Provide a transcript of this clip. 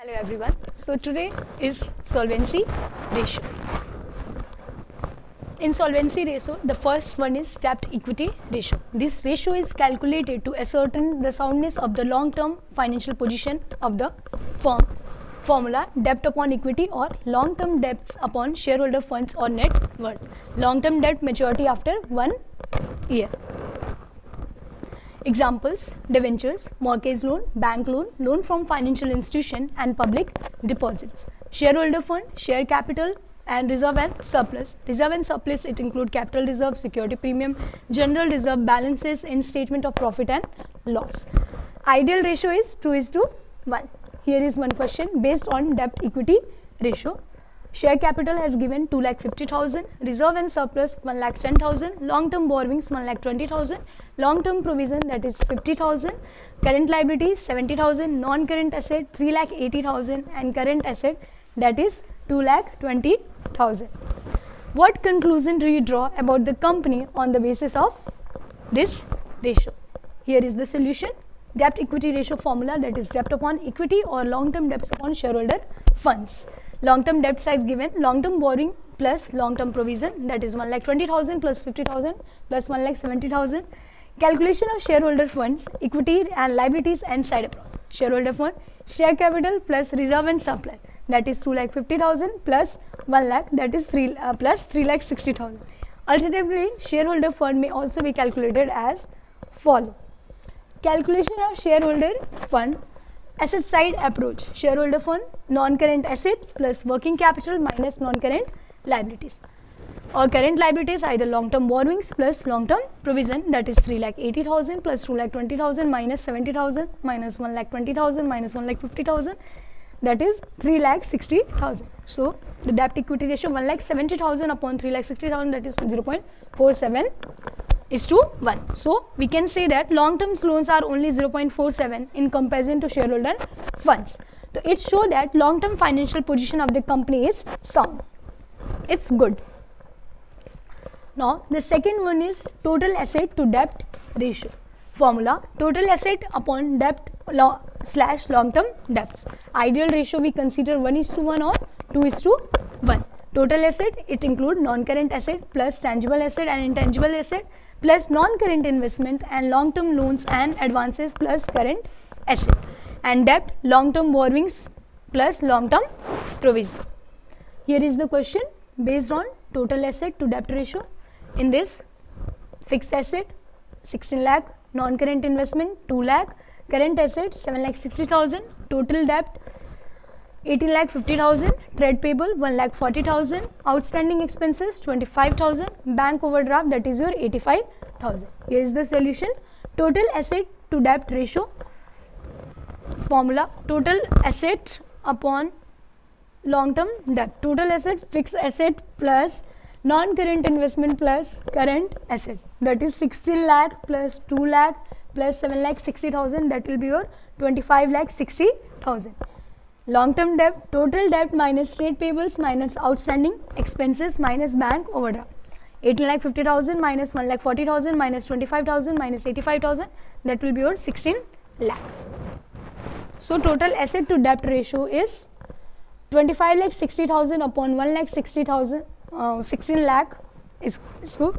Hello everyone. So today is solvency ratio. In solvency ratio, the first one is debt equity ratio. This ratio is calculated to ascertain the soundness of the long-term financial position of the firm. Formula: debt upon equity or long-term debts upon shareholder funds or net worth. Long-term debt maturity after 1 year. Examples: debentures, mortgage loan, bank loan, loan from financial institution and public deposits. Shareholder fund, share capital and reserve and surplus. Reserve and surplus, it include capital reserve, security premium, general reserve, balances in statement of profit and loss. Ideal ratio is 2:1. Here is one question based on debt equity ratio. Share capital has given 2,50,000, reserve and surplus 1,10,000, long-term borrowings 1,20,000, long-term provision that is 50,000, current liabilities 70,000, non-current asset 3,80,000 and current asset that is 2,20,000. What conclusion do you draw about the company on the basis of this ratio? Here is the solution. Debt equity ratio formula, that is debt upon equity or long-term debts upon shareholder funds. Long-term debt size given, long-term borrowing plus long-term provision that is 1,20,000 plus 50,000 plus 1,70,000. Calculation of shareholder funds, equity and liabilities and side approach. Shareholder fund, share capital plus reserve and surplus that is 2,50,000 plus 1 lakh that is plus 3,60,000. Alternatively, shareholder fund may also be calculated as follow. Calculation of shareholder fund, asset side approach. Shareholder fund, non-current asset plus working capital minus non-current liabilities. Or current liabilities, either long-term borrowings plus long-term provision that is 3,80,000 plus 2,20,000 minus 70,000 minus 1,20,000 minus 1,50,000 that is 3,60,000. So the debt equity ratio 1,70,000 upon 3,60,000 that is 0.47:1. So we can say that long-term loans are only 0.47 in comparison to shareholder funds. So it shows that long-term financial position of the company is sound. It's good. Now the second one is total asset to debt ratio. Formula: total asset upon debt slash long-term debts. Ideal ratio we consider 1:1 or 2:1. Total asset, it includes non-current asset plus tangible asset and intangible asset plus non-current investment and long-term loans and advances plus current asset. And debt, long-term borrowings plus long-term provision. Here is the question based on total asset to debt ratio. In this, fixed asset 16 lakh, non-current investment 2 lakh, current asset 7,60,000, total debt 18,50,000, trade payable 1,40,000, outstanding expenses 25,000, bank overdraft that is your 85,000. Here is the solution. Total asset to debt ratio formula: total asset upon long-term debt. Total asset, fixed asset plus non-current investment plus current asset that is 16 lakh plus 2 lakh plus 7,60,000 that will be your 25,60,000. Long-term debt, total debt minus trade payables minus outstanding expenses minus bank overdraft. 18,50,000 minus 1,40,000 minus 25,000 minus 85,000 that will be your 16 lakh. So total asset to debt ratio is 25,60,000 upon 1,60,000, 16 lakh is good.